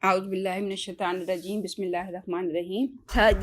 اعوذ باللہ من الشیطان الرجیم، بسم اللہ الرحمن الرحیم۔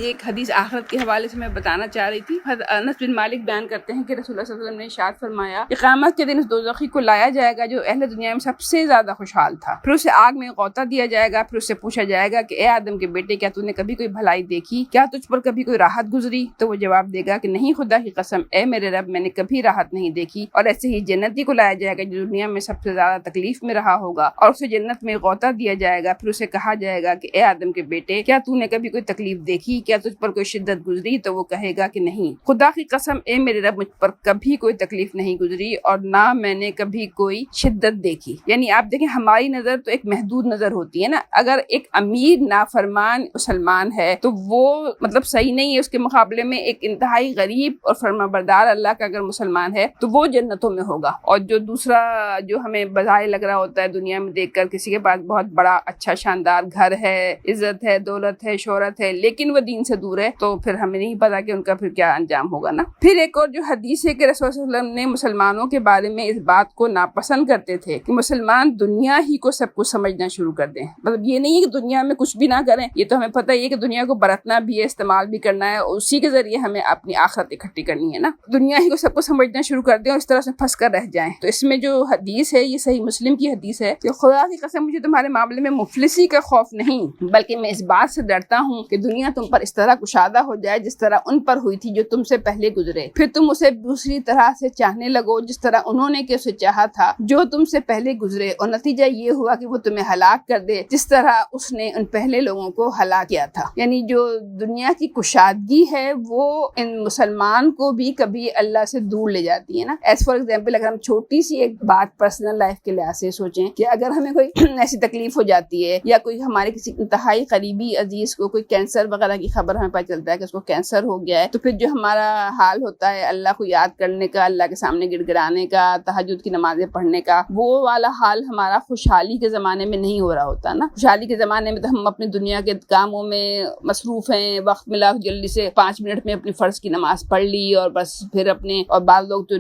یہ ایک حدیث آخرت کے حوالے سے میں بتانا چاہ رہی تھی۔ حضرت انس بن مالک بیان کرتے ہیں کہ رسول اللہ صلی اللہ علیہ وسلم نے ارشاد فرمایا کہ قیامت کے دن اس دوزخی کو لایا جائے گا جو اہل دنیا میں سب سے زیادہ خوشحال تھا، پھر اسے آگ میں غوطہ دیا جائے گا، پھر اس سے پوچھا جائے گا کہ اے آدم کے بیٹے، کیا تو نے کبھی کوئی بھلائی دیکھی؟ کیا تجھ پر کبھی کوئی راحت گزری؟ تو وہ جواب دے گا کہ نہیں، خدا کی قسم، اے میرے رب، میں نے کبھی راحت نہیں دیکھی۔ اور ایسے ہی جنتی کو لایا جائے گا جو دنیا میں سب سے زیادہ تکلیف میں رہا ہوگا، اور اسے جنت میں غوطہ دیا جائے گا، پھر اسے کہا جائے گا کہ اے آدم کے بیٹے، کیا تو نے کبھی کوئی تکلیف دیکھی؟ کیا تجھ پر کوئی شدت گزری؟ تو وہ کہے گا کہ نہیں، خدا کی قسم، اے میرے رب، مجھ پر کبھی کوئی تکلیف نہیں گزری اور نہ میں نے کبھی کوئی شدت دیکھی۔ یعنی آپ دیکھیں، ہماری نظر تو ایک محدود نظر ہوتی ہے نا۔ اگر ایک امیر نافرمان مسلمان ہے تو وہ مطلب صحیح نہیں ہے، اس کے مقابلے میں ایک انتہائی غریب اور فرمانبردار اللہ کا اگر مسلمان ہے تو وہ جنتوں میں ہوگا۔ اور جو دوسرا جو ہمیں بظاہر لگ رہا ہوتا ہے دنیا میں دیکھ کر، کسی کے پاس بہت بڑا اچھا شاندار گھر ہے، عزت ہے، دولت ہے، شہرت ہے، لیکن وہ دین سے دور ہے، تو پھر ہمیں نہیں پتا کہ ان کا پھر کیا انجام ہوگا نا۔ پھر ایک اور جو حدیث ہے کہ رسول صلی اللہ علیہ وسلم نے مسلمانوں کے بارے میں اس بات کو ناپسند کرتے تھے کہ مسلمان دنیا ہی کو سب کچھ سمجھنا شروع کر دیں۔ مطلب یہ نہیں ہے کہ دنیا میں کچھ بھی نہ کریں، یہ تو ہمیں پتہ ہی ہے کہ دنیا کو برتنا بھی ہے، استعمال بھی کرنا ہے، اور اسی کے ذریعے ہمیں اپنی آخرت اکٹھی کرنی ہے نا۔ دنیا ہی کو سب کچھ سمجھنا شروع کر دیں اور اس طرح سے پھنس کر رہ جائیں۔ تو اس میں جو حدیث ہے، یہ صحیح مسلم کی حدیث ہے کہ خدا کی قسم، مجھے تمہارے معاملے میں مفلسی کا خوف نہیں، بلکہ میں اس بات سے ڈرتا ہوں کہ دنیا تم پر اس طرح کشادہ ہو جائے جس طرح ان پر ہوئی تھی جو تم سے پہلے گزرے، پھر تم اسے دوسری طرح سے چاہنے لگو جس طرح انہوں نے کہ اسے چاہا تھا جو تم سے پہلے گزرے، اور نتیجہ یہ ہوا کہ وہ تمہیں ہلاک کر دے جس طرح اس نے ان پہلے لوگوں کو ہلاک کیا تھا۔ یعنی جو دنیا کی کشادگی ہے وہ ان مسلمان کو بھی کبھی اللہ سے دور لے جاتی ہے نا۔ ایز فار ایگزامپل، اگر ہم چھوٹی سی ایک بات پرسنل لائف کے لحاظ سے سوچیں کہ اگر ہمیں کوئی ایسی تکلیف ہو جاتی ہے یا کوئی ہمارے کسی انتہائی قریبی عزیز کو کوئی کینسر وغیرہ کی خبر ہمیں پتہ چلتا ہے کہ اس کو کینسر ہو گیا ہے، تو پھر جو ہمارا حال ہوتا ہے اللہ کو یاد کرنے کا، اللہ کے سامنے گڑ گڑانے کا، تہجد کی نمازیں پڑھنے کا، وہ والا حال ہمارا خوشحالی کے زمانے میں نہیں ہو رہا ہوتا نا۔ خوشحالی کے زمانے میں تو ہم اپنی دنیا کے کاموں میں مصروف ہیں، وقت ملا جلدی سے 5 منٹ میں اپنی فرض کی نماز پڑھ لی اور بس پھر اپنے، اور بعض لوگ تو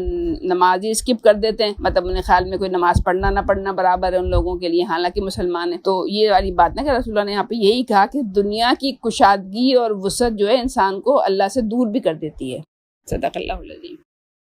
نماز ہی اسکپ کر دیتے ہیں، مطلب انہیں خیال میں کوئی نماز پڑھنا نہ پڑھنا برابر ہے ان لوگوں کے لیے، حالانکہ مسلمان ہیں۔ تو یہ والی بات نا کہ رسول اللہ نے یہاں پہ یہی کہا کہ دنیا کی کشادگی اور وسعت جو ہے انسان کو اللہ سے دور بھی کر دیتی ہے۔ صدق اللہ العظیم۔